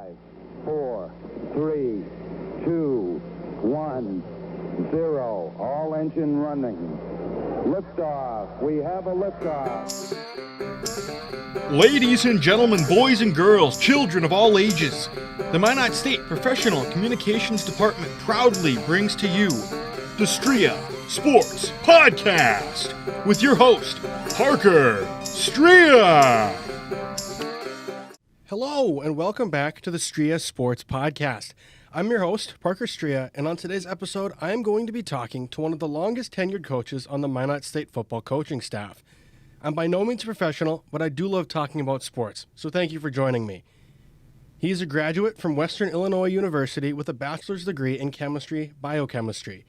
5, 4, 3, 2, 1, 0. All engine running. Liftoff. We have a liftoff. Ladies and gentlemen, boys and girls, children of all ages, the Minot State Professional Communications Department proudly brings to you the Striha Sports Podcast with your host, Parker Striha. Hello, and welcome back to the Striha Sports Podcast. I'm your host, Parker Striha, and on today's episode, I am going to be talking to one of the longest tenured coaches on the Minot State football coaching staff. I'm by no means a professional, but I do love talking about sports, so thank you for joining me. He is a graduate from Western Illinois University with a bachelor's degree in chemistry, biochemistry.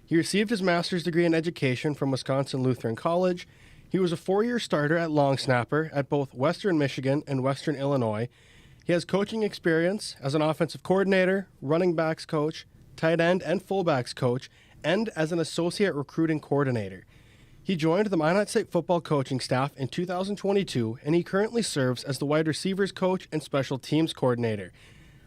He received his master's degree in education from Wisconsin Lutheran College. He was a 4-year starter at long snapper at both Western Michigan and Western Illinois. He has coaching experience as an offensive coordinator, running backs coach, tight end and fullbacks coach, and as an associate recruiting coordinator. He joined the Minot State football coaching staff in 2022, and he currently serves as the wide receivers coach and special teams coordinator.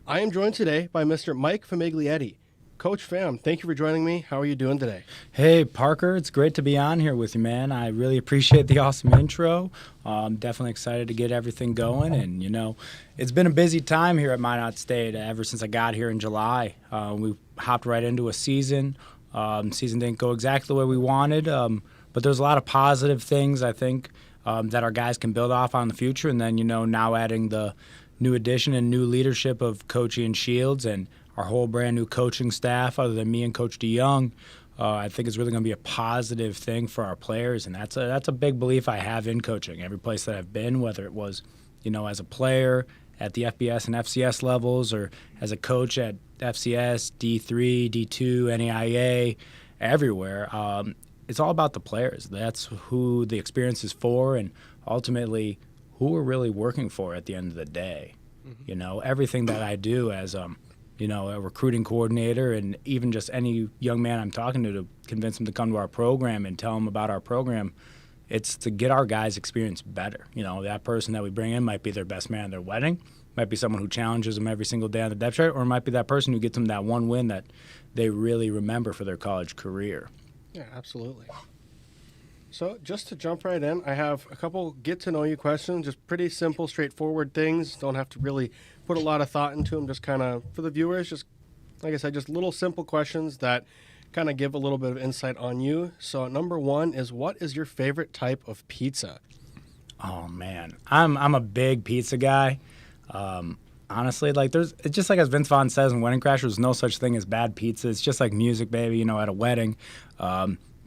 I am joined today by Mr. Mike Famiglietti. Coach Fam, thank you for joining me. How are you doing today? Hey, Parker. It's great to be on here with you, man. I really appreciate the awesome intro. I'm definitely excited to get everything going. And, you know, it's been a busy time here at Minot State ever since I got here in July. We hopped right into a season. Season didn't go exactly the way we wanted, but there's a lot of positive things, I think, that our guys can build off on in the future. And then, you know, now adding the new addition and new leadership of Coach Ian Shields and our whole brand new coaching staff, other than me and Coach DeYoung, I think it's really going to be a positive thing for our players, and that's a big belief I have in coaching. Every place that I've been, whether it was, you know, as a player at the FBS and FCS levels, or as a coach at FCS, D3, D2, NAIA, everywhere, it's all about the players. That's who the experience is for, and ultimately who we're really working for at the end of the day. Mm-hmm. You know, everything that I do as you know, a recruiting coordinator, and even just any young man I'm talking to convince them to come to our program and tell them about our program, it's to get our guys' experience better. You know, that person that we bring in might be their best man at their wedding, might be someone who challenges them every single day on the depth chart, or it might be that person who gets them that one win that they really remember for their college career. Yeah, absolutely. So just to jump right in, I have a couple get-to-know-you questions, just pretty simple, straightforward things. Don't have to really put a lot of thought into them, just kind of, for the viewers, just, like I said, just little simple questions that kind of give a little bit of insight on you. So number one is, what is your favorite type of pizza? Oh, man. I'm a big pizza guy. Honestly, like it's just like as Vince Vaughn says in Wedding Crashers, there's no such thing as bad pizza. It's just like music, baby, you know, at a wedding.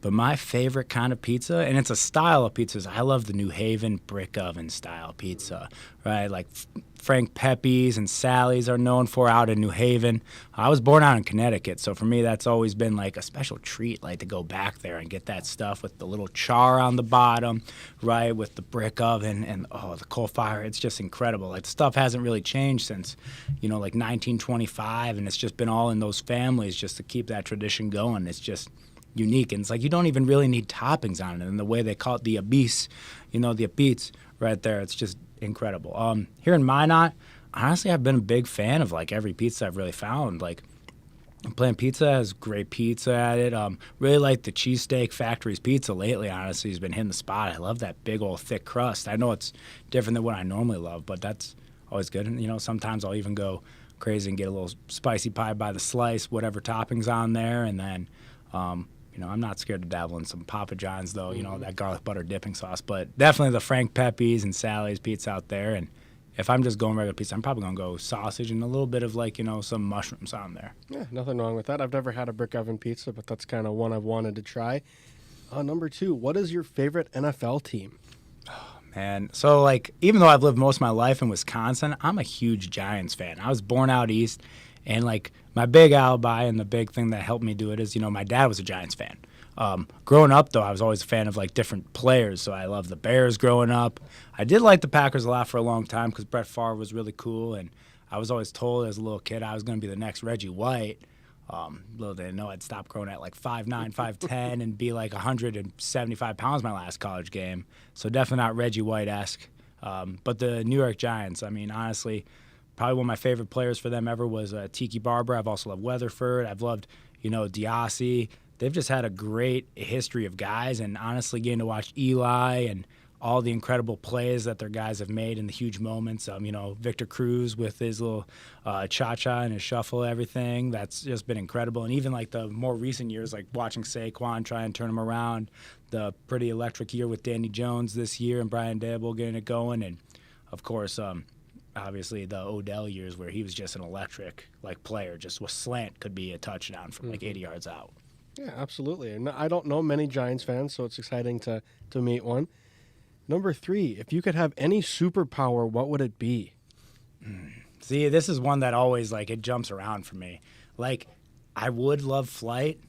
But my favorite kind of pizza, and it's a style of pizzas, I love the New Haven brick oven style pizza, right? Like Frank Pepe's and Sally's are known for out in New Haven. I was born out in Connecticut, so for me that's always been like a special treat, like to go back there and get that stuff with the little char on the bottom, right, with the brick oven and, the coal fire. It's just incredible. Like, the stuff hasn't really changed since, you know, like 1925, and it's just been all in those families just to keep that tradition going. It's just unique, and it's like you don't even really need toppings on it, and the way they call it the abis, you know, the abites right there, it's just incredible. Here in Minot, honestly, I've been a big fan of like every pizza I've really found. Like, Plant Pizza has great pizza at it. Really like the Cheesesteak Factory's pizza lately. Honestly, has been hitting the spot. I love that big old thick crust. I know it's different than what I normally love, but that's always good. And, you know, sometimes I'll even go crazy and get a little spicy pie by the slice, whatever toppings on there, and then you know, I'm not scared to dabble in some Papa John's, though, you know, that garlic butter dipping sauce. But definitely the Frank Pepe's and Sally's pizza out there. And if I'm just going regular pizza, I'm probably going to go sausage and a little bit of, like, you know, some mushrooms on there. Yeah, nothing wrong with that. I've never had a brick oven pizza, but that's kind of one I've wanted to try. Number two, what is your favorite NFL team? Oh, man. So, like, even though I've lived most of my life in Wisconsin, I'm a huge Giants fan. I was born out east. And, like, my big alibi and the big thing that helped me do it is, you know, my dad was a Giants fan. Growing up, though, I was always a fan of, like, different players. So I loved the Bears growing up. I did like the Packers a lot for a long time because Brett Favre was really cool. And I was always told as a little kid I was going to be the next Reggie White. Little did I know I'd stop growing at, like, 5'9", 5'10", and be, like, 175 pounds my last college game. So definitely not Reggie White-esque. But the New York Giants, I mean, honestly, Probably one of my favorite players for them ever was Tiki Barber. I've also loved Weatherford. I've loved, Diassi. They've just had a great history of guys, and honestly, getting to watch Eli and all the incredible plays that their guys have made in the huge moments. Victor Cruz with his little cha-cha and his shuffle, everything. That's just been incredible. And even like the more recent years, like watching Saquon try and turn him around, the pretty electric year with Danny Jones this year and Brian Dable getting it going. And, of course, obviously the Odell years where he was just an electric player, just with slant could be a touchdown from 80 yards out. Yeah, absolutely. And I don't know many Giants fans, so it's exciting to meet one. Number 3, if you could have any superpower, what would it be? See, this is one that always, it jumps around for me. I would love flight.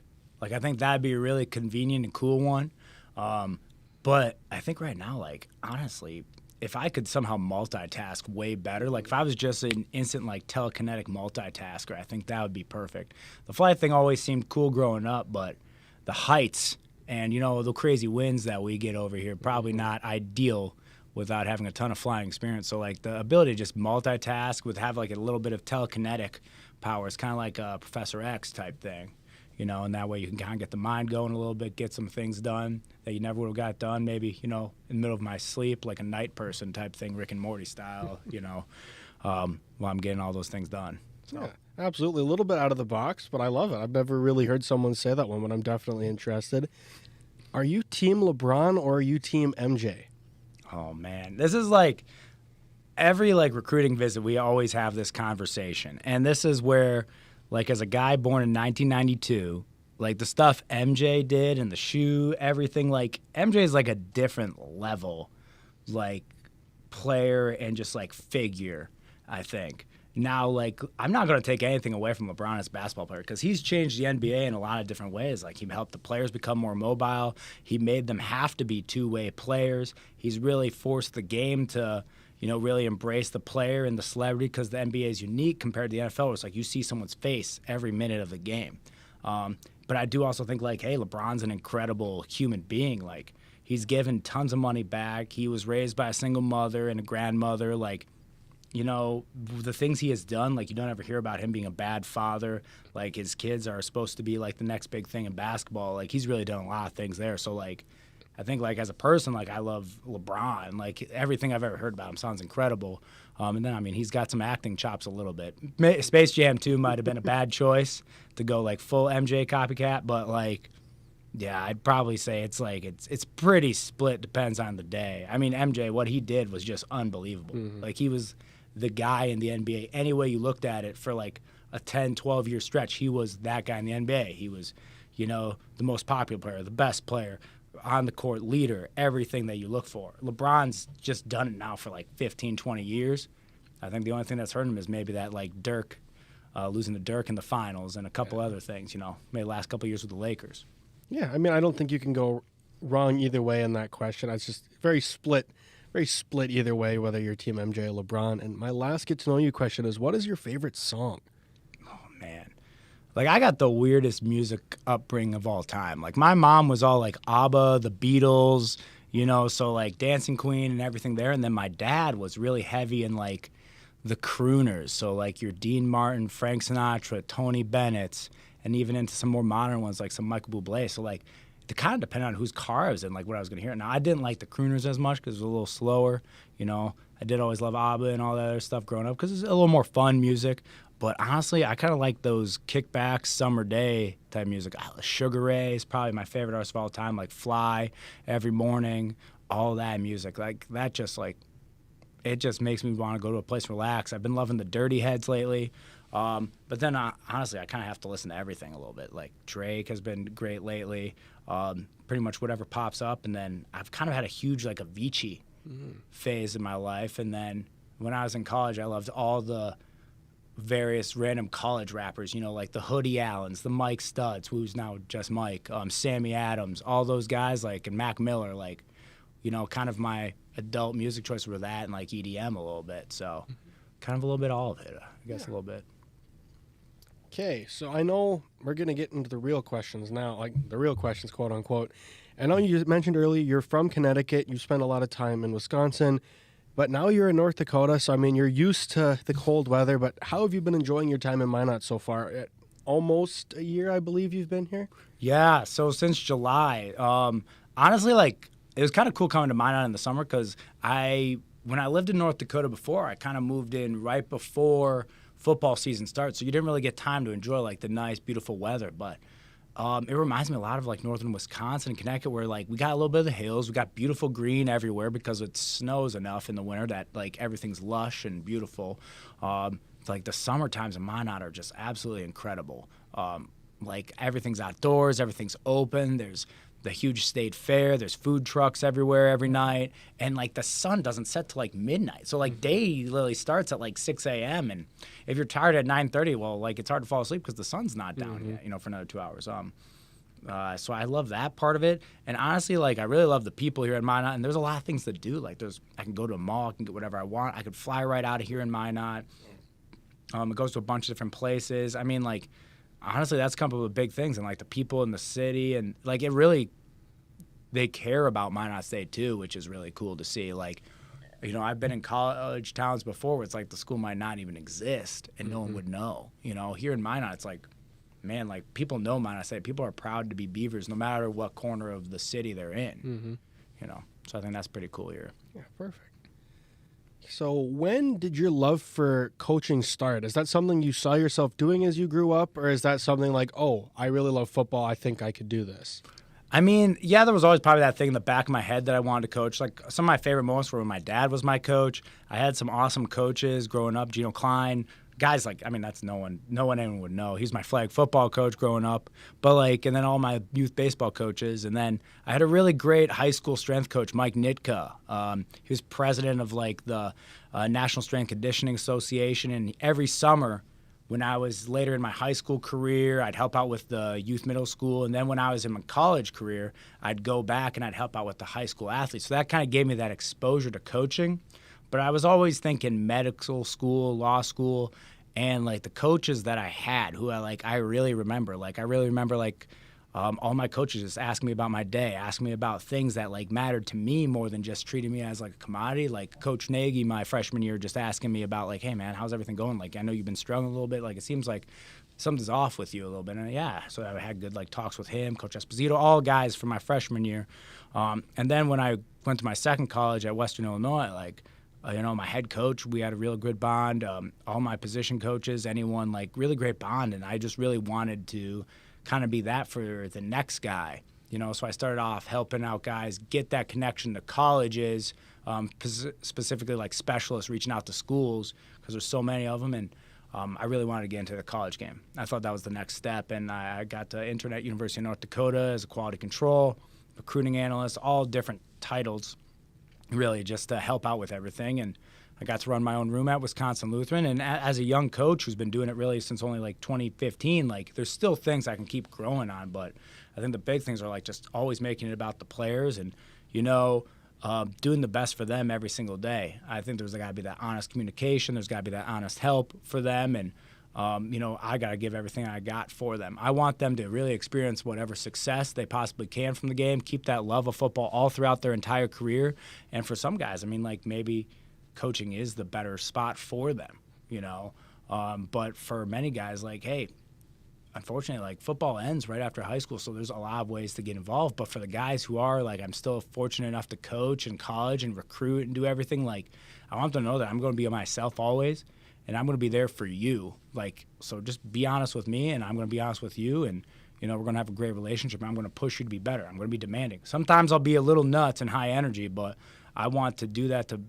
I think that'd be a really convenient and cool one. But I think right now, honestly, if I could somehow multitask way better, if I was just an instant, telekinetic multitasker, I think that would be perfect. The flight thing always seemed cool growing up, but the heights and, the crazy winds that we get over here, probably not ideal without having a ton of flying experience. So, the ability to just multitask with have, a little bit of telekinetic power is kind of like a Professor X type thing, and that way you can kind of get the mind going a little bit, get some things done that you never would have got done, maybe, in the middle of my sleep, like a night person type thing, Rick and Morty style, while I'm getting all those things done. So. Yeah, absolutely. A little bit out of the box, but I love it. I've never really heard someone say that one, but I'm definitely interested. Are you Team LeBron or are you Team MJ? Oh, man. This is every recruiting visit, we always have this conversation. And this is where, as a guy born in 1992, the stuff MJ did and the shoe, everything, MJ is a different level, player and just figure, I think. Now, I'm not going to take anything away from LeBron as a basketball player because he's changed the NBA in a lot of different ways. He helped the players become more mobile. He made them have to be two-way players. He's really forced the game to, really embrace the player and the celebrity because the NBA is unique compared to the NFL. It's you see someone's face every minute of the game. But I do also think, hey, LeBron's an incredible human being. He's given tons of money back. He was raised by a single mother and a grandmother. The things he has done, you don't ever hear about him being a bad father. His kids are supposed to be, the next big thing in basketball. He's really done a lot of things there. So, I think, as a person, I love LeBron. Everything I've ever heard about him sounds incredible. And then, he's got some acting chops a little bit. Space Jam 2 might have been a bad choice to go, full MJ copycat. But, yeah, I'd probably say it's pretty split, depends on the day. MJ, what he did was just unbelievable. Mm-hmm. He was the guy in the NBA. Any way you looked at it for, a 10, 12-year stretch, he was that guy in the NBA. He was, the most popular player, the best player, on the court leader, everything that you look for. LeBron's just done it now for 15, 20 years. I think the only thing that's hurt him is maybe that Dirk, losing to Dirk in the finals and a couple other things, maybe the last couple of years with the Lakers. Yeah, I don't think you can go wrong either way in that question. It's just very split either way, whether you're Team MJ or LeBron. And my last get-to-know-you question is, what is your favorite song? Oh, man. I got the weirdest music upbringing of all time. My mom was all ABBA, the Beatles, so Dancing Queen and everything there. And then my dad was really heavy in the crooners. So your Dean Martin, Frank Sinatra, Tony Bennett, and even into some more modern ones some Michael Bublé. So it kind of depended on whose car I was in, what I was going to hear. Now, I didn't like the crooners as much because it was a little slower. I did always love ABBA and all that other stuff growing up because it's a little more fun music. But honestly, I kind of like those kickback summer day type music. Sugar Ray is probably my favorite artist of all time. Fly, Every Morning, all that music. That just it just makes me want to go to a place to relax. I've been loving the Dirty Heads lately. But then, honestly, I kind of have to listen to everything a little bit. Drake has been great lately. Pretty much whatever pops up. And then I've kind of had a huge, Avicii phase in my life. And then when I was in college, I loved all the various random college rappers, the Hoodie Allens, the Mike Studs, who's now just Mike, Sammy Adams, all those guys, and Mac Miller, kind of my adult music choice were that and EDM a little bit. So kind of a little bit all of it, I guess. A little bit. Okay, so I know we're going to get into the real questions now, the real questions, quote unquote. I know you mentioned earlier you're from Connecticut. You spent a lot of time in Wisconsin. But now you're in North Dakota, so I mean, you're used to the cold weather, but how have you been enjoying your time in Minot so far? Almost a year, I believe you've been here? Yeah, so since July, honestly, like it was kind of cool coming to Minot in the summer because when I lived in North Dakota before, I kind of moved in right before football season starts, so you didn't really get time to enjoy like the nice, beautiful weather. But it reminds me a lot of like northern Wisconsin and Connecticut, where like we got a little bit of the hills, we got beautiful green everywhere because it snows enough in the winter that like everything's lush and beautiful. It's like the summer times in Minot are just absolutely incredible. Like everything's outdoors, everything's open. There's the huge state fair. There's food trucks everywhere every night, and like the sun doesn't set till like midnight. So like day literally starts at like 6 a.m. And if you're tired at 9:30, well, like it's hard to fall asleep because the sun's not down yet, for another 2 hours. So I love that part of it, and honestly, like I really love the people here in Minot. And there's a lot of things to do. Like I can go to a mall, I can get whatever I want. I could fly right out of here in Minot. It goes to a bunch of different places. I mean, like. Honestly, that's come up with big things, and like the people in the city, and like they care about Minot State too, which is really cool to see. Like, I've been in college towns before where it's like the school might not even exist and no one would know. Here in Minot, it's like, man, like people know Minot State. People are proud to be Beavers no matter what corner of the city they're in. So I think that's pretty cool here. Yeah, perfect. So when did your love for coaching start? Is that something you saw yourself doing as you grew up, or is that something like, oh, I really love football, I think I could do this? I mean, yeah, there was always probably that thing in the back of my head that I wanted to coach. Like some of my favorite moments were when my dad was my coach. I had some awesome coaches growing up, Gino Klein. Guys like, I mean, that's no one anyone would know. He's my flag football coach growing up. But like, and then all my youth baseball coaches. And then I had a really great high school strength coach, Mike Nitka. He was president of like the National Strength Conditioning Association. And every summer when I was later in my high school career, I'd help out with the youth middle school. And then when I was in my college career, I'd go back and I'd help out with the high school athletes. So that kind of gave me that exposure to coaching. But I was always thinking medical school, law school, and like the coaches that I had who I really remember. Like I really remember all my coaches just asking me about my day, asking me about things that like mattered to me more than just treating me as like a commodity. Like Coach Nagy my freshman year just asking me about like, hey man, how's everything going? Like I know you've been struggling a little bit. Like it seems like something's off with you a little bit. And yeah, so I had good like talks with him, Coach Esposito, all guys from my freshman year. And then when I went to my second college at Western Illinois, my head coach, we had a real good bond. All my position coaches, anyone, like really great bond. And I just really wanted to kind of be that for the next guy, So I started off helping out guys get that connection to colleges, specifically like specialists reaching out to schools because there's so many of them. And I really wanted to get into the college game. I thought that was the next step. And I got to intern at University of North Dakota as a quality control, recruiting analyst, all different titles. Really just to help out with everything. And I got to run my own room at Wisconsin Lutheran. And as a young coach who's been doing it really since only like 2015, like there's still things I can keep growing on. But I think the big things are like just always making it about the players and, doing the best for them every single day. I think there's got to be that honest communication. There's got to be that honest help for them. And, I got to give everything I got for them. I want them to really experience whatever success they possibly can from the game, keep that love of football all throughout their entire career. And for some guys, I mean, like maybe coaching is the better spot for them, But for many guys, like, hey, unfortunately, like football ends right after high school, so there's a lot of ways to get involved. But for the guys who are like, I'm still fortunate enough to coach in college and recruit and do everything, like I want them to know that I'm going to be myself always. And I'm going to be there for you. Like, so just be honest with me, and I'm going to be honest with you, and, we're going to have a great relationship, and I'm going to push you to be better. I'm going to be demanding. Sometimes I'll be a little nuts and high energy, but I want to do that to,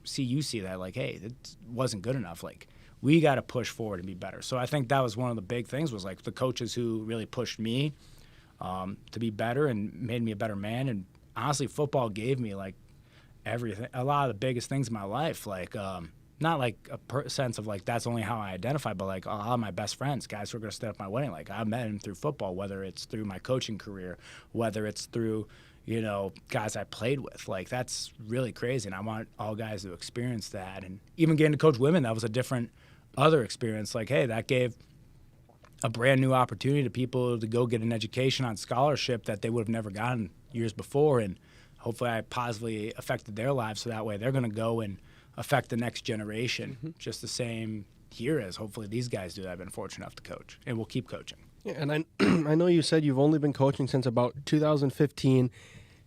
see that, like, hey, it wasn't good enough. Like, we got to push forward and be better. So I think that was one of the big things was, like, the coaches who really pushed me to be better and made me a better man. And honestly, football gave me, like, everything, a lot of the biggest things in my life, like, not like a sense of like that's only how I identify, but like a lot of my best friends, guys who are going to stay at my wedding, like I met them through football, whether it's through my coaching career, whether it's through, guys I played with. Like that's really crazy, and I want all guys to experience that. And even getting to coach women, that was a different other experience. Like, hey, that gave a brand new opportunity to people to go get an education on scholarship that they would have never gotten years before. And hopefully I positively affected their lives, so that way they're going to go and affect the next generation just the same here as hopefully these guys do that I've been fortunate enough to coach, and will keep coaching. Yeah, and I know you said you've only been coaching since about 2015,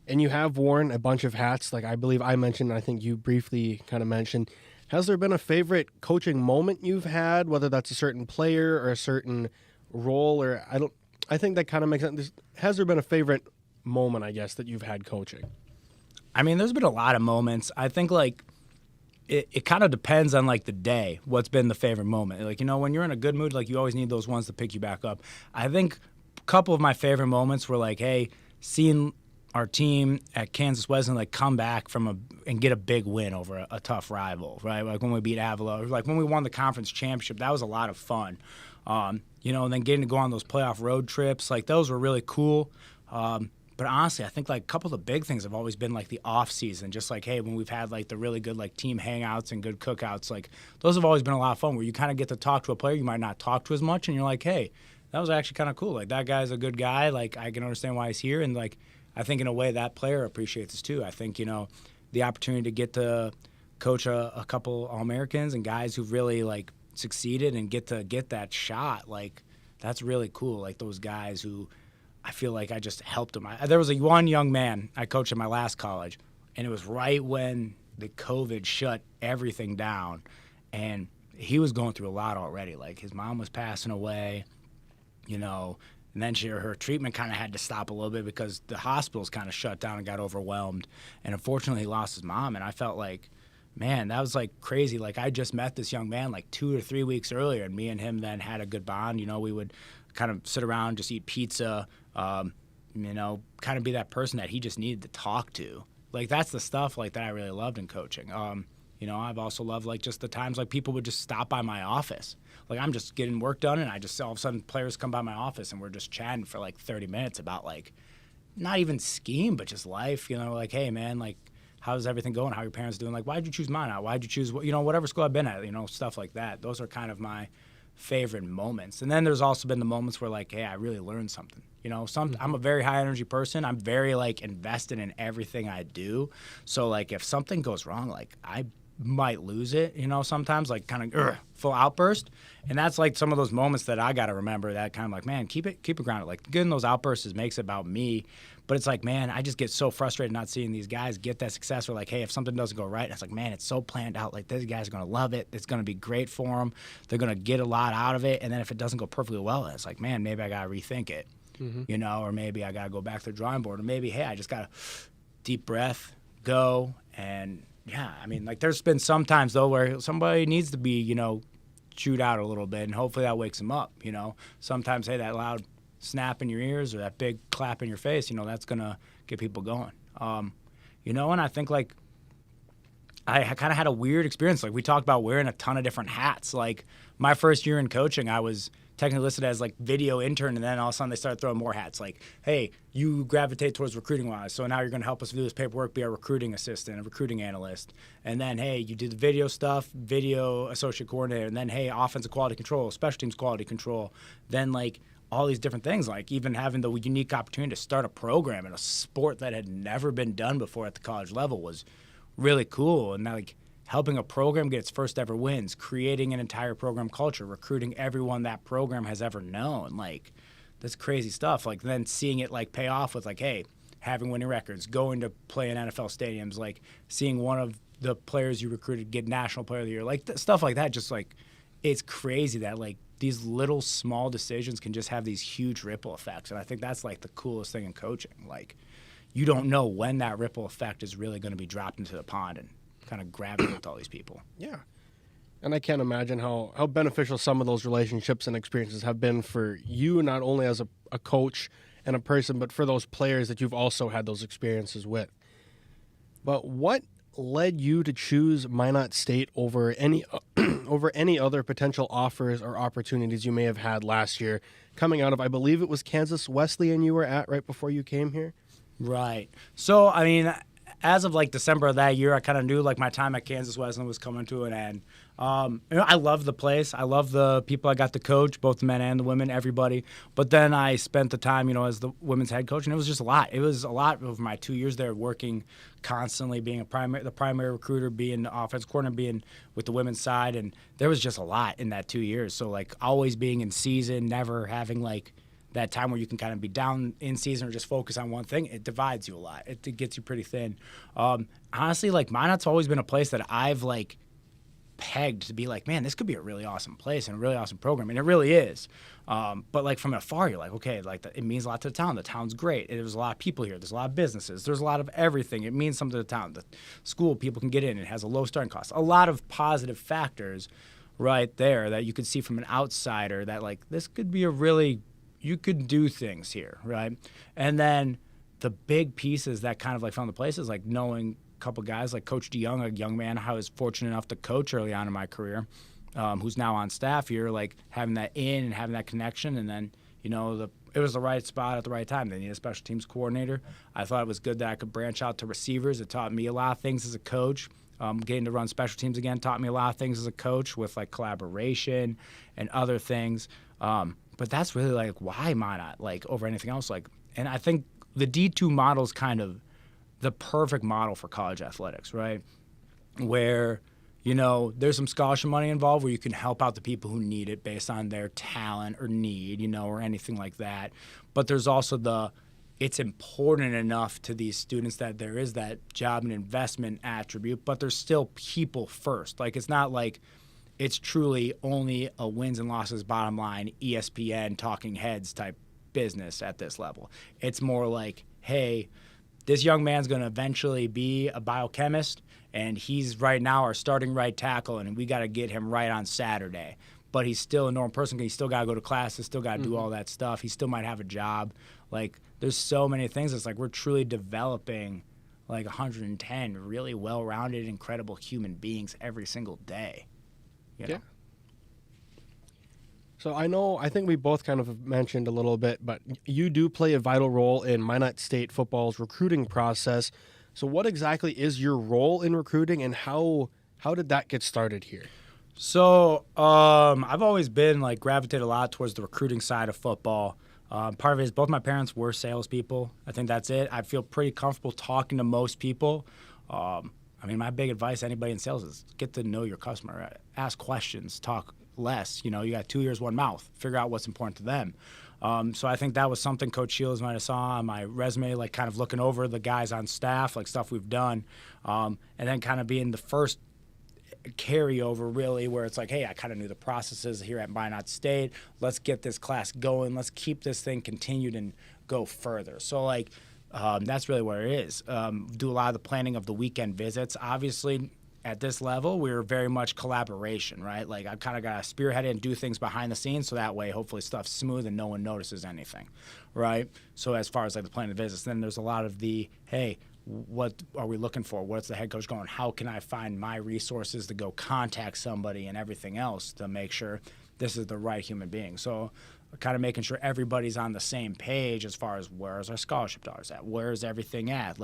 and you have worn a bunch of hats, like I believe I mentioned, and I think you briefly kind of mentioned. Has there been a favorite coaching moment you've had, whether that's a certain player or a certain role, or I think that kind of makes sense. Has there been a favorite moment, I guess, that you've had coaching? I mean, there's been a lot of moments. I think, like, it kind of depends on, like, the day, what's been the favorite moment. Like, you know, when you're in a good mood, like, you always need those ones to pick you back up. I think a couple of my favorite moments were, like, hey, seeing our team at Kansas Wesleyan, like, come back and get a big win over a tough rival, right? Like, when we beat Avila, like, when we won the conference championship, that was a lot of fun. You know, and then getting to go on those playoff road trips, like, those were really cool. But honestly, I think, like, a couple of the big things have always been, like, the off season, just like, hey, when we've had, like, the really good, like, team hangouts and good cookouts, like, those have always been a lot of fun, where you kind of get to talk to a player you might not talk to as much, and you're like, hey, that was actually kind of cool. Like, that guy's a good guy. Like, I can understand why he's here. And, like, I think in a way that player appreciates us too. I think, you know, the opportunity to get to coach a couple All-Americans and guys who've really, like, succeeded and get that shot, like, that's really cool. Like, those guys who I feel like I just helped them. There was one young man I coached at my last college, and it was right when the COVID shut everything down, and he was going through a lot already. Like, his mom was passing away, you know, and then her treatment kind of had to stop a little bit because the hospitals kind of shut down and got overwhelmed. And unfortunately, he lost his mom, and I felt like, man, that was, like, crazy. Like, I just met this young man, like, 2 or 3 weeks earlier, and me and him then had a good bond. You know, we would kind of sit around, just eat pizza, you know, kind of be that person that he just needed to talk to. Like, that's the stuff, like, that I really loved in coaching. You know, I've also loved, like, just the times, like, people would just stop by my office. Like, I'm just getting work done, and I just all of a sudden players come by my office, and we're just chatting for, like, 30 minutes about, like, not even scheme, but just life, you know, like, hey, man, like, how's everything going? How are your parents doing? Like, why'd you choose mine? Why'd you choose, you know, whatever school I've been at, you know, stuff like that. Those are kind of my favorite moments. And then there's also been the moments where, like, hey, I really learned something. You know, I'm a very high energy person. I'm very, like, invested in everything I do. So, like, if something goes wrong, like, I might lose it, you know, sometimes, like, kind of full outburst. And that's, like, some of those moments that I got to remember, that kind of like, man, keep it grounded. Like, getting those outbursts makes it about me. But it's like, man, I just get so frustrated not seeing these guys get that success. Or like, hey, if something doesn't go right, it's like, man, it's so planned out. Like, these guys are going to love it. It's going to be great for them. They're going to get a lot out of it. And then if it doesn't go perfectly well, it's like, man, maybe I got to rethink it, you know, or maybe I got to go back to the drawing board. Or maybe, hey, I just got to deep breath, go. And, yeah, I mean, like, there's been some times, though, where somebody needs to be, you know, chewed out a little bit. And hopefully that wakes them up, you know. Sometimes, hey, that loud snap in your ears or that big clap in your face, you know, that's going to get people going. You know, and I think, like, I kind of had a weird experience. Like, we talked about wearing a ton of different hats. Like, my first year in coaching, I was technically listed as, like, video intern, and then all of a sudden they started throwing more hats. Like, hey, you gravitate towards recruiting-wise, so now you're going to help us do this paperwork, be a recruiting assistant, a recruiting analyst. And then, hey, you did the video stuff, video associate coordinator, and then, hey, offensive quality control, special teams quality control. Then, like, all these different things, like even having the unique opportunity to start a program in a sport that had never been done before at the college level was really cool. And, like, helping a program get its first ever wins, creating an entire program culture, recruiting everyone that program has ever known. Like, that's crazy stuff. Like, then seeing it, like, pay off with, like, hey, having winning records, going to play in NFL stadiums, like, seeing one of the players you recruited get National Player of the Year, like, stuff like that. Just, like, it's crazy that, like, these little small decisions can just have these huge ripple effects. And I think that's, like, the coolest thing in coaching. Like, you don't know when that ripple effect is really going to be dropped into the pond and kind of gravitate to all these people. Yeah. And I can't imagine how beneficial some of those relationships and experiences have been for you, not only as a coach and a person, but for those players that you've also had those experiences with. But what led you to choose Minot State over any other potential offers or opportunities you may have had last year, coming out of, I believe it was Kansas Wesleyan you were at right before you came here? Right. So, I mean, as of, like, December of that year, I kind of knew, like, my time at Kansas Wesleyan was coming to an end. I love the place. I love the people I got to coach, both the men and the women, everybody. But then I spent the time, as the women's head coach, and it was just a lot. It was a lot over my 2 years there, working constantly, being the primary recruiter, being the offense coordinator, being with the women's side, and there was just a lot in that 2 years. So always being in season, never having that time where you can kind of be down in season or just focus on one thing, it divides you a lot. It gets you pretty thin. Honestly, Minot's always been a place that I've pegged to be man, this could be a really awesome place and a really awesome program, and it really is. But from afar, you're okay, it means a lot to the town. The town's great. There's a lot of people here. There's a lot of businesses. There's a lot of everything. It means something to the town. The school, people can get in. It has a low starting cost. A lot of positive factors right there that you could see from an outsider that this could be you could do things here, right? And then the big pieces that kind of found the places, knowing couple guys like Coach DeYoung, a young man I was fortunate enough to coach early on in my career, who's now on staff here, having that in and having that connection. And then, it was the right spot at the right time. They need a special teams coordinator. I thought it was good that I could branch out to receivers. It taught me a lot of things as a coach. Getting to run special teams again taught me a lot of things as a coach with collaboration and other things. But that's really why Minot, over anything else. And I think the D2 model is kind of the perfect model for college athletics, right? Where, there's some scholarship money involved where you can help out the people who need it based on their talent or need, or anything like that. But there's also it's important enough to these students that there is that job and investment attribute, but there's still people first. It's not it's truly only a wins and losses bottom line, ESPN talking heads type business at this level. It's more hey, this young man's going to eventually be a biochemist, and he's right now our starting right tackle, and we got to get him right on Saturday. But he's still a normal person. He's still got to go to classes, still got to do all that stuff. He still might have a job. There's so many things. It's we're truly developing 110 really well-rounded, incredible human beings every single day. Yeah. So I think we both kind of mentioned a little bit, but you do play a vital role in Minot State football's recruiting process. So what exactly is your role in recruiting, and how did that get started here? So I've always been gravitated a lot towards the recruiting side of football. Part of it is both my parents were salespeople. I think that's it. I feel pretty comfortable talking to most people. My big advice to anybody in sales is get to know your customer. Ask questions, talk less. You got 2 ears, one mouth. Figure out what's important to them. So I think that was something Coach Shields might have saw on my resume, kind of looking over the guys on staff, stuff we've done, and then kind of being the first carryover really where it's hey, I kind of knew the processes here at Minot State. Let's get this class going. Let's keep this thing continued and go further. So that's really what it is. Do a lot of the planning of the weekend visits. Obviously, at this level, we're very much collaboration, right? I've kind of got to spearhead it and do things behind the scenes so that way hopefully stuff's smooth and no one notices anything, right? So as far as the planning of the visits, then there's a lot of the, hey, what are we looking for? What's the head coach going? How can I find my resources to go contact somebody and everything else to make sure this is the right human being? So kind of making sure everybody's on the same page as far as where's our scholarship dollars at? Where's everything at?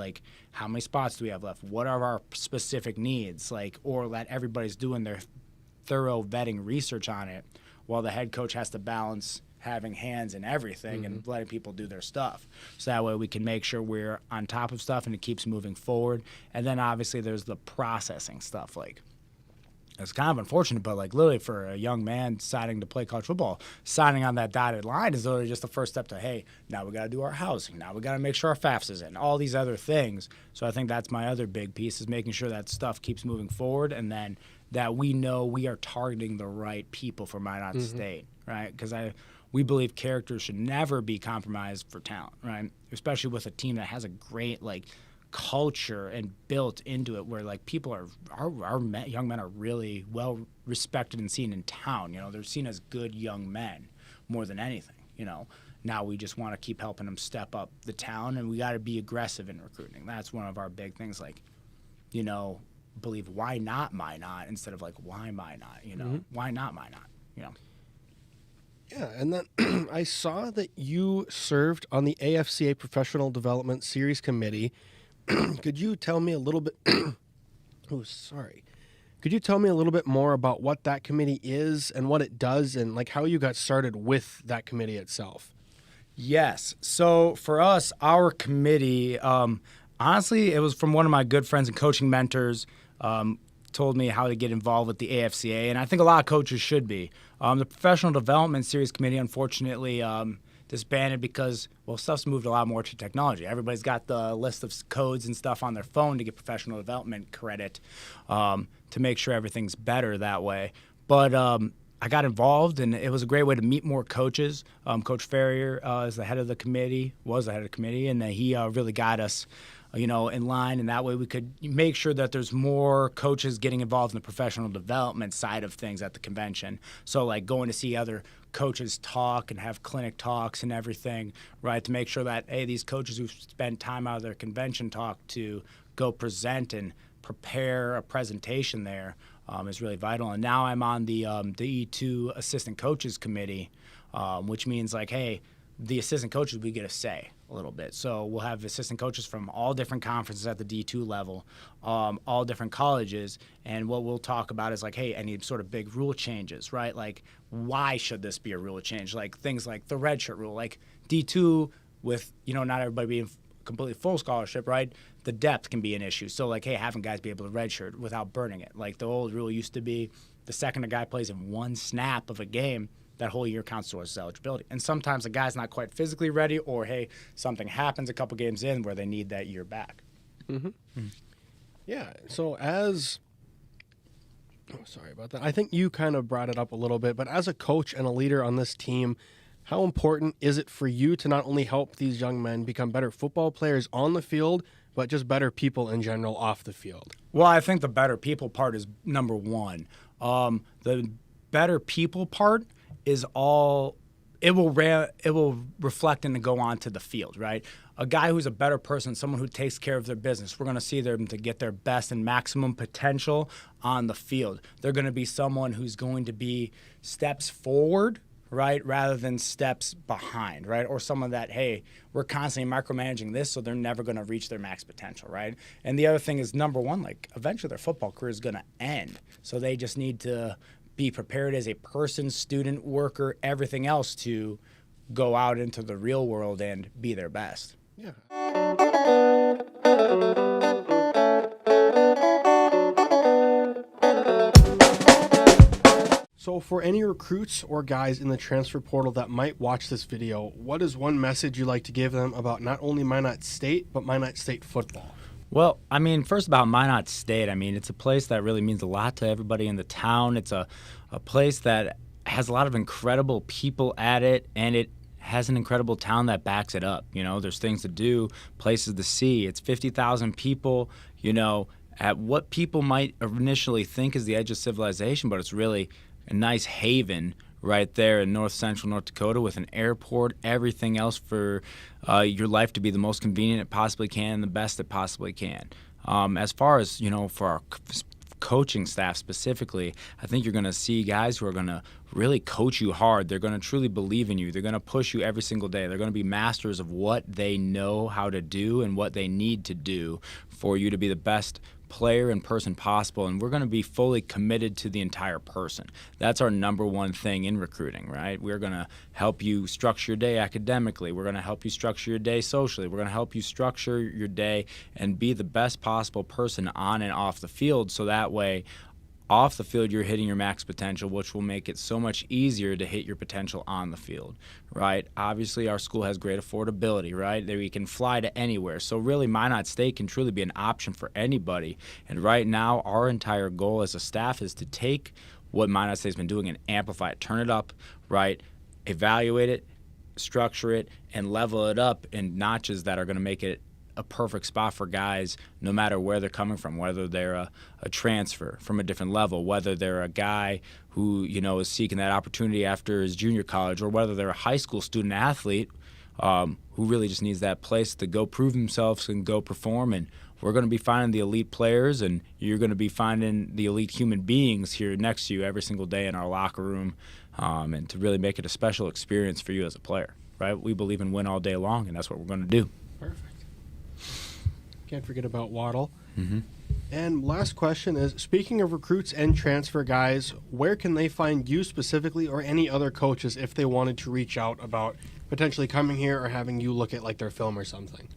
How many spots do we have left? What are our specific needs? Or that everybody's doing their thorough vetting research on it while the head coach has to balance having hands in everything and letting people do their stuff. So that way we can make sure we're on top of stuff and it keeps moving forward. And then obviously there's the processing stuff. It's kind of unfortunate, but literally for a young man deciding to play college football, signing on that dotted line is literally just the first step to, hey, now we got to do our housing. Now we got to make sure our FAFSA is in, all these other things. So I think that's my other big piece is making sure that stuff keeps moving forward and then that we know we are targeting the right people for Minot State, right? Because we believe character should never be compromised for talent, right? Especially with a team that has a great, culture and built into it where people our young men are really well respected and seen in town. They're seen as good young men more than anything. Now we just want to keep helping them step up the town, and we got to be aggressive in recruiting. That's one of our big things. Believe why not Minot instead of why Minot? Why not Minot? Yeah, and then I saw that you served on the AFCA Professional Development Series Committee. Could you tell me a little bit? Could you tell me a little bit more about what that committee is and what it does and like how you got started with that committee itself? Yes. So for us, our committee, honestly, it was from one of my good friends and coaching mentors, told me how to get involved with the AFCA, and I think a lot of coaches should be. The Professional Development Series Committee, unfortunately, disbanded because, well, stuff's moved a lot more to technology. Everybody's got the list of codes and stuff on their phone to get professional development credit to make sure everything's better that way. But I got involved, and it was a great way to meet more coaches. Coach Ferrier is the head of the committee, and he really got us in line, and that way we could make sure that there's more coaches getting involved in the professional development side of things at the convention. So like going to see other coaches talk and have clinic talks and everything, right, to make sure that, hey, these coaches who spend time out of their convention talk to go present and prepare a presentation there is really vital. And now I'm on the E2 Assistant Coaches Committee, which means like, hey, the assistant coaches, we get a say a little bit. So we'll have assistant coaches from all different conferences at the D2 level, all different colleges, and what we'll talk about is like, hey, any sort of big rule changes, right? Like, why should this be a rule change? Like things like the redshirt rule, like D2 with, not everybody being completely full scholarship, right? The depth can be an issue. So like, hey, having guys be able to redshirt without burning it. Like the old rule used to be the second a guy plays in one snap of a game, that whole year counts towards his eligibility. And sometimes a guy's not quite physically ready, or, hey, something happens a couple games in where they need that year back. Mm-hmm. Mm-hmm. Yeah, so sorry about that. I think you kind of brought it up a little bit, but as a coach and a leader on this team, how important is it for you to not only help these young men become better football players on the field, but just better people in general off the field? Well, I think the better people part is number one. The better people part is all it will reflect and go on to the field, right? A guy who's a better person, someone who takes care of their business, we're going to see them to get their best and maximum potential on the field. They're going to be someone who's going to be steps forward, right, rather than steps behind, right? Or someone that, hey, we're constantly micromanaging this, so they're never going to reach their max potential, right? And the other thing is, number one, like eventually their football career is going to end, so they just need to be prepared as a person, student, worker, everything else to go out into the real world and be their best. Yeah. So for any recruits or guys in the transfer portal that might watch this video, what is one message you'd like to give them about not only Minot State, but Minot State football? Well, I mean, first about Minot State, I mean, it's a place that really means a lot to everybody in the town. It's a place that has a lot of incredible people at it, and it has an incredible town that backs it up. There's things to do, places to see. It's 50,000 people, at what people might initially think is the edge of civilization, but it's really a nice haven right there in north central North Dakota with an airport, everything else for your life to be the most convenient it possibly can, the best it possibly can. As far as, for our coaching staff specifically, I think you're going to see guys who are going to really coach you hard. They're going to truly believe in you. They're going to push you every single day. They're going to be masters of what they know how to do and what they need to do for you to be the best player and person possible, and we're going to be fully committed to the entire person. That's our number one thing in recruiting, right? We're going to help you structure your day academically. We're going to help you structure your day socially. We're going to help you structure your day and be the best possible person on and off the field, so that way off the field you're hitting your max potential, which will make it so much easier to hit your potential on the field, right? Obviously, our school has great affordability, right? That we can fly to anywhere. So really, Minot State can truly be an option for anybody. And right now, our entire goal as a staff is to take what Minot State's been doing and amplify it, turn it up, right? Evaluate it, structure it, and level it up in notches that are going to make it a perfect spot for guys no matter where they're coming from, whether they're a transfer from a different level, whether they're a guy who is seeking that opportunity after his junior college, or whether they're a high school student athlete who really just needs that place to go prove themselves and go perform. And we're going to be finding the elite players, and you're going to be finding the elite human beings here next to you every single day in our locker room, and to really make it a special experience for you as a player, right? We believe in win all day long, and that's what we're going to do. Perfect. Can't forget about Waddle. Mm-hmm. And last question is, speaking of recruits and transfer guys, where can they find you specifically or any other coaches if they wanted to reach out about potentially coming here or having you look at like their film or something?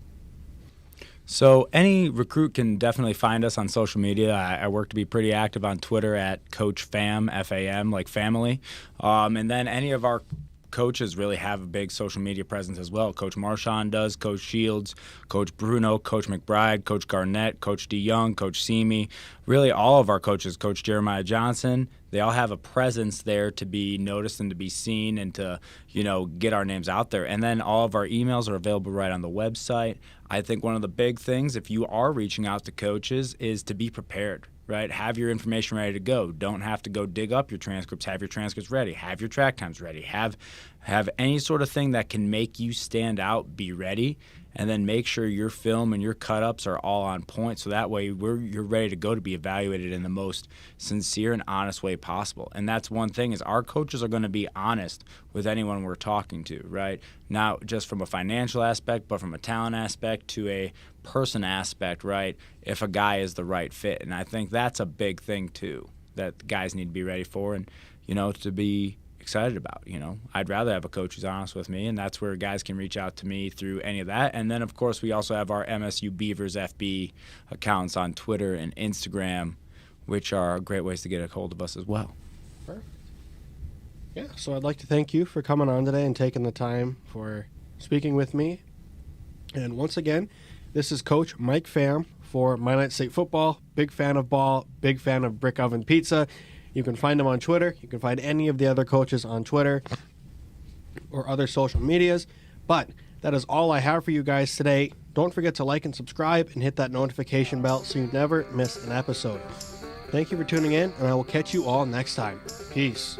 So any recruit can definitely find us on social media. I work to be pretty active on Twitter at Coach Fam, F-A-M, like family. And then any of our coaches really have a big social media presence as well. Coach Marchand does, Coach Shields, Coach Bruno, Coach McBride, Coach Garnett, Coach DeYoung, Coach Simi. Really all of our coaches, Coach Jeremiah Johnson, they all have a presence there to be noticed and to be seen and to, get our names out there. And then all of our emails are available right on the website. I think one of the big things, if you are reaching out to coaches, is to be prepared. Right? Have your information ready to go. Don't have to go dig up your transcripts. Have your transcripts ready. Have your track times ready. Have any sort of thing that can make you stand out, be ready, and then make sure your film and your cut-ups are all on point so that way you're ready to go to be evaluated in the most sincere and honest way possible. And that's one thing is our coaches are going to be honest with anyone we're talking to, right? Not just from a financial aspect, but from a talent aspect to a person aspect, right? If a guy is the right fit. And I think that's a big thing too that guys need to be ready for and, to be excited about. I'd rather have a coach who's honest with me, and that's where guys can reach out to me through any of that. And then, of course, we also have our MSU Beavers FB accounts on Twitter and Instagram, which are great ways to get a hold of us as well. Perfect. Yeah, so I'd like to thank you for coming on today and taking the time for speaking with me. And once again, this is Coach Mike Pham for Minot State Football. Big fan of ball, big fan of brick oven pizza. You can find him on Twitter. You can find any of the other coaches on Twitter or other social medias. But that is all I have for you guys today. Don't forget to like and subscribe and hit that notification bell so you never miss an episode. Thank you for tuning in, and I will catch you all next time. Peace.